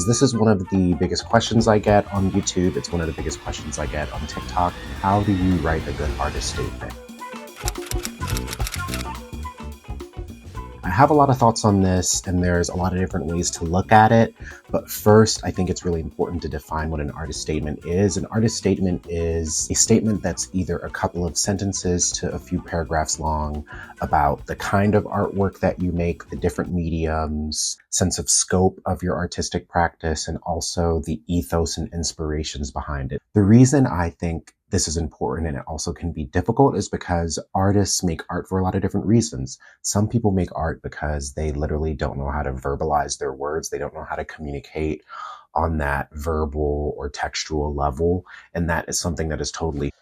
this is one of the biggest questions I get on YouTube. It's one of the biggest questions I get on TikTok. How do you write a good artist statement? I have a lot of thoughts on this, and there's a lot of different ways to look at it. But first, I think it's really important to define what an artist statement is. An artist statement is a statement that's either a couple of sentences to a few paragraphs long about the kind of artwork that you make, the different mediums, sense of scope of your artistic practice, and also the ethos and inspirations behind it. The reason I think this is important and it also can be difficult is because artists make art for a lot of different reasons. Some people make art because they literally don't know how to verbalize their words. They don't know how to communicate on that verbal or textual level. And that is something that is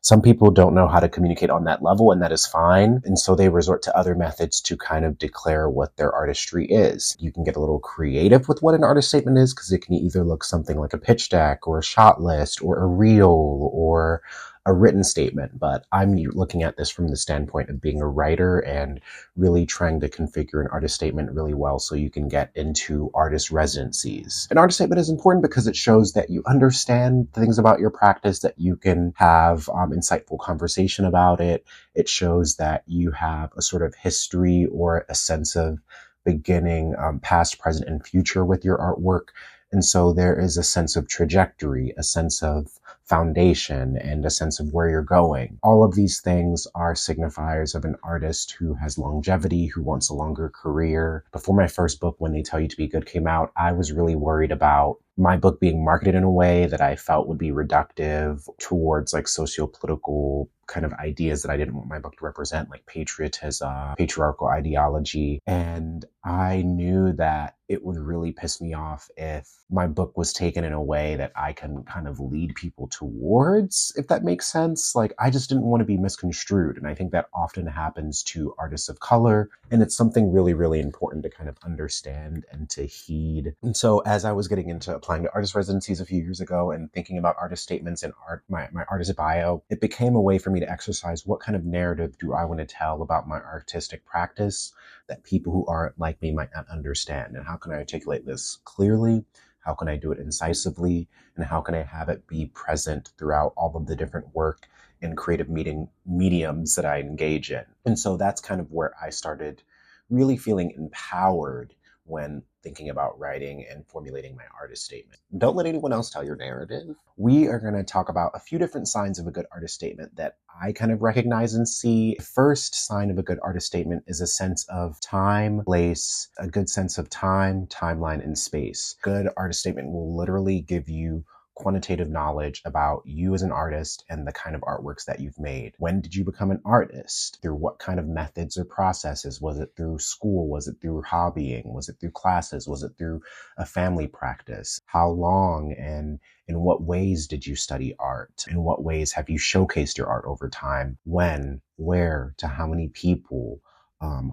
some people don't know how to communicate on that level, and that is fine. And so they resort to other methods to kind of declare what their artistry is. You can get a little creative with what an artist statement is, because it can either look something like a pitch deck or a shot list or a reel or a written statement, but I'm looking at this from the standpoint of being a writer and really trying to configure an artist statement really well so you can get into artist residencies. An artist statement is important because it shows that you understand things about your practice, that you can have insightful conversation about it. It shows that you have a sort of history or a sense of beginning, past, present, and future with your artwork. And so there is a sense of trajectory, a sense of foundation, and a sense of where you're going. All of these things are signifiers of an artist who has longevity, who wants a longer career. Before my first book, When They Tell You to Be Good, came out, I was really worried about my book being marketed in a way that I felt would be reductive towards like socio-political kind of ideas that I didn't want my book to represent, like patriotism, patriarchal ideology. And I knew that it would really piss me off if my book was taken in a way that I can kind of lead people towards, if that makes sense. Like, I just didn't want to be misconstrued. And I think that often happens to artists of color. And it's something really, really important to kind of understand and to heed. And so as I was getting into applying to artist residencies a few years ago and thinking about artist statements and my artist bio, it became a way for me to exercise what kind of narrative do I want to tell about my artistic practice that people who aren't like me might not understand, and how can I articulate this clearly? How can I do it incisively? And how can I have it be present throughout all of the different work and creative mediums that I engage in? And so that's kind of where I started really feeling empowered when thinking about writing and formulating my artist statement. Don't let anyone else tell your narrative. We are going to talk about a few different signs of a good artist statement that I kind of recognize and see. The first sign of a good artist statement is a sense of time, place, a good sense of time, timeline, and space. Good artist statement will literally give you quantitative knowledge about you as an artist and the kind of artworks that you've made. When did you become an artist? Through what kind of methods or processes? Was it through school? Was it through hobbying? Was it through classes? Was it through a family practice? How long and in what ways did you study art? In what ways have you showcased your art over time? When, where, to how many people?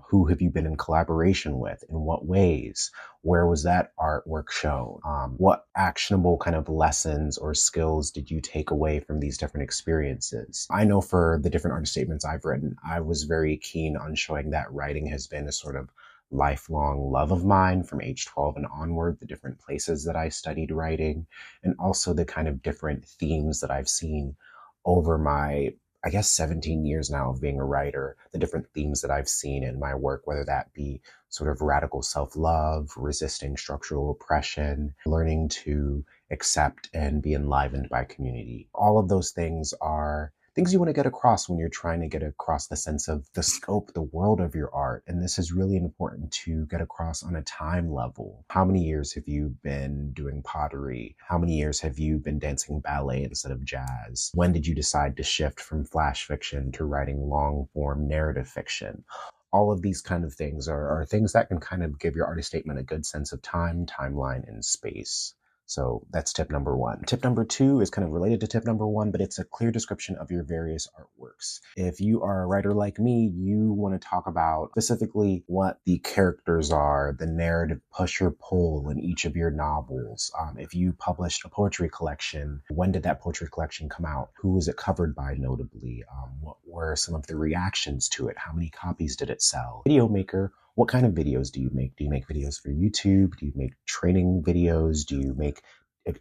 Who have you been in collaboration with? In what ways? Where was that artwork shown? What actionable kind of lessons or skills did you take away from these different experiences? I know for the different artist statements I've written, I was very keen on showing that writing has been a sort of lifelong love of mine from age 12 and onward, the different places that I studied writing, and also the kind of different themes that I've seen over my 17 years now of being a writer, the different themes that I've seen in my work, whether that be sort of radical self-love, resisting structural oppression, learning to accept and be enlivened by community. All of those things are things you want to get across when you're trying to get across the sense of the scope, the world of your art. And this is really important to get across on a time level. How many years have you been doing pottery? How many years have you been dancing ballet instead of jazz? When did you decide to shift from flash fiction to writing long form narrative fiction? All of these kind of things are things that can kind of give your artist statement a good sense of time, timeline, and space. So that's tip number one. Tip number two is kind of related to tip number one, but it's a clear description of your various artworks. If you are a writer like me, you want to talk about specifically what the characters are, the narrative push or pull in each of your novels. If you published a poetry collection, when did that poetry collection come out? Who was it covered by notably? What were some of the reactions to it? How many copies did it sell? Video maker What kind of videos do you make? Do you make videos for YouTube? Do you make training videos? Do you make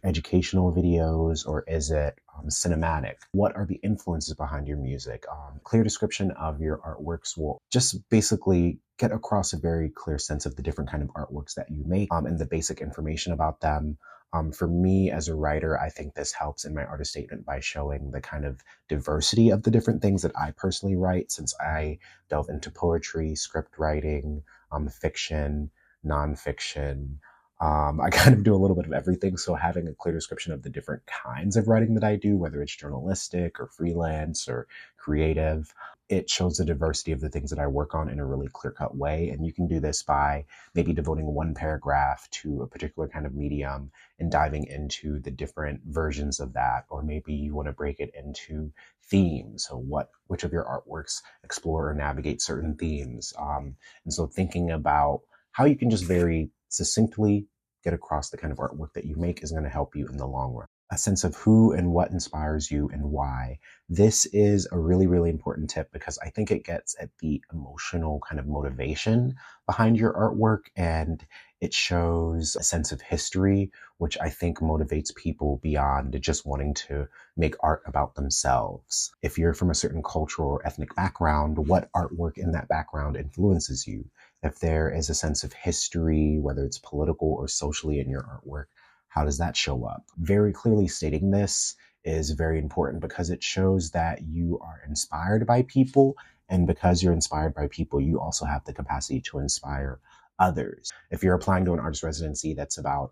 educational videos, or is it cinematic? What are the influences behind your music? Clear description of your artworks will just basically get across a very clear sense of the different kind of artworks that you make, and the basic information about them. For me as a writer, I think this helps in my artist statement by showing the kind of diversity of the different things that I personally write, since I delve into poetry, script writing, fiction, nonfiction. I kind of do a little bit of everything. So having a clear description of the different kinds of writing that I do, whether it's journalistic or freelance or creative, it shows the diversity of the things that I work on in a really clear-cut way. And you can do this by maybe devoting one paragraph to a particular kind of medium and diving into the different versions of that. Or maybe you want to break it into themes. So which of your artworks explore or navigate certain themes? And so thinking about how you can just very succinctly get across the kind of artwork that you make is going to help you in the long run. A sense of who and what inspires you and why. This is a really, really important tip because I think it gets at the emotional kind of motivation behind your artwork, and it shows a sense of history, which I think motivates people beyond just wanting to make art about themselves. If you're from a certain cultural or ethnic background, what artwork in that background influences you? If there is a sense of history, whether it's political or socially in your artwork, how does that show up? Very clearly stating this is very important because it shows that you are inspired by people. And because you're inspired by people, you also have the capacity to inspire others. If you're applying to an artist residency that's about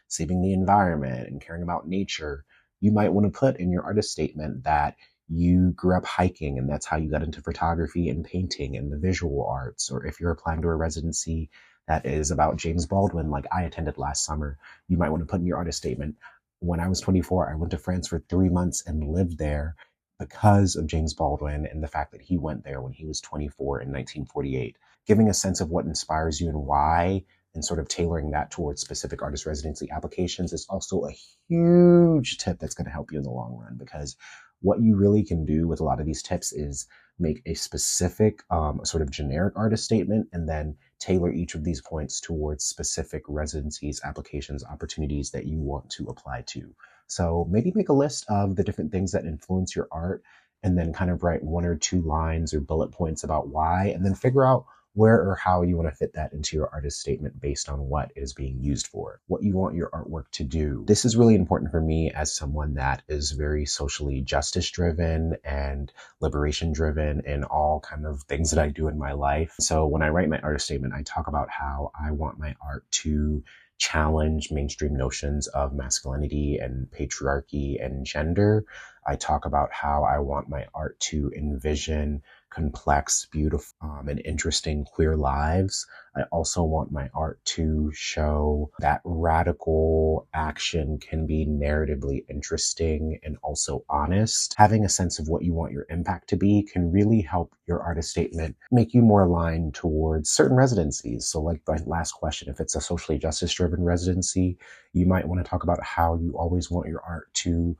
saving the environment and caring about nature, you might want to put in your artist statement that you grew up hiking and that's how you got into photography and painting and the visual arts. Or if you're applying to a residency that is about James Baldwin, like I attended last summer, you might want to put in your artist statement, when I was 24, I went to France for 3 months and lived there because of James Baldwin and the fact that he went there when he was 24 in 1948. Giving a sense of what inspires you and why, and sort of tailoring that towards specific artist residency applications is also a huge tip that's going to help you in the long run, because what you really can do with a lot of these tips is make a specific sort of generic artist statement and then tailor each of these points towards specific residencies, applications, opportunities that you want to apply to. So maybe make a list of the different things that influence your art and then kind of write 1 or 2 lines or bullet points about why, and then figure out where or how you want to fit that into your artist statement based on what it is being used for, what you want your artwork to do. This is really important for me as someone that is very socially justice driven and liberation driven in all kind of things that I do in my life. So when I write my artist statement, I talk about how I want my art to challenge mainstream notions of masculinity and patriarchy and gender. I talk about how I want my art to envision complex, beautiful, and interesting queer lives. I also want my art to show that radical action can be narratively interesting and also honest. Having a sense of what you want your impact to be can really help your artist statement make you more aligned towards certain residencies. So like the last question, if it's a socially justice driven residency, you might want to talk about how you always want your art to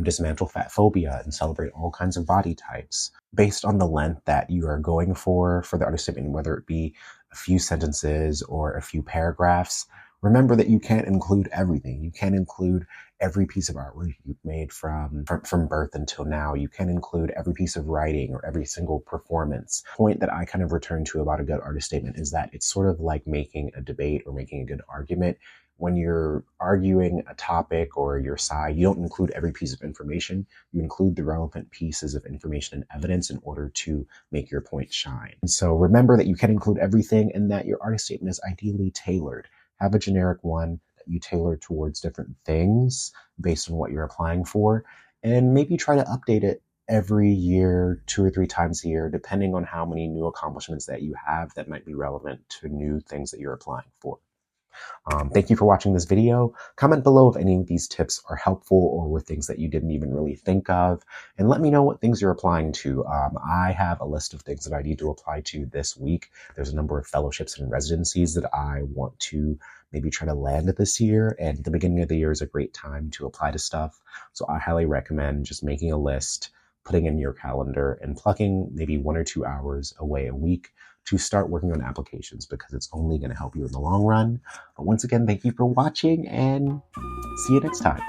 dismantle fat phobia and celebrate all kinds of body types. Based on the length that you are going for the artist statement, whether it be a few sentences or a few paragraphs, remember that you can't include everything. You can't include every piece of artwork you've made from birth until now. You can't include every piece of writing or every single performance. The point that I kind of return to about a good artist statement is that it's sort of like making a debate or making a good argument. When you're arguing a topic or your side, you don't include every piece of information. You include the relevant pieces of information and evidence in order to make your point shine. And so remember that you can include everything and that your artist statement is ideally tailored. Have a generic one that you tailor towards different things based on what you're applying for, and maybe try to update it every year, 2 or 3 times a year, depending on how many new accomplishments that you have that might be relevant to new things that you're applying for. Thank you for watching this video. Comment below if any of these tips are helpful or were things that you didn't even really think of, and let me know what things you're applying to. I have a list of things that I need to apply to this week. There's a number of fellowships and residencies that I want to maybe try to land this year, and the beginning of the year is a great time to apply to stuff. So I highly recommend just making a list, putting in your calendar, and plucking maybe 1 or 2 hours away a week to start working on applications because it's only going to help you in the long run. But once again, thank you for watching and see you next time.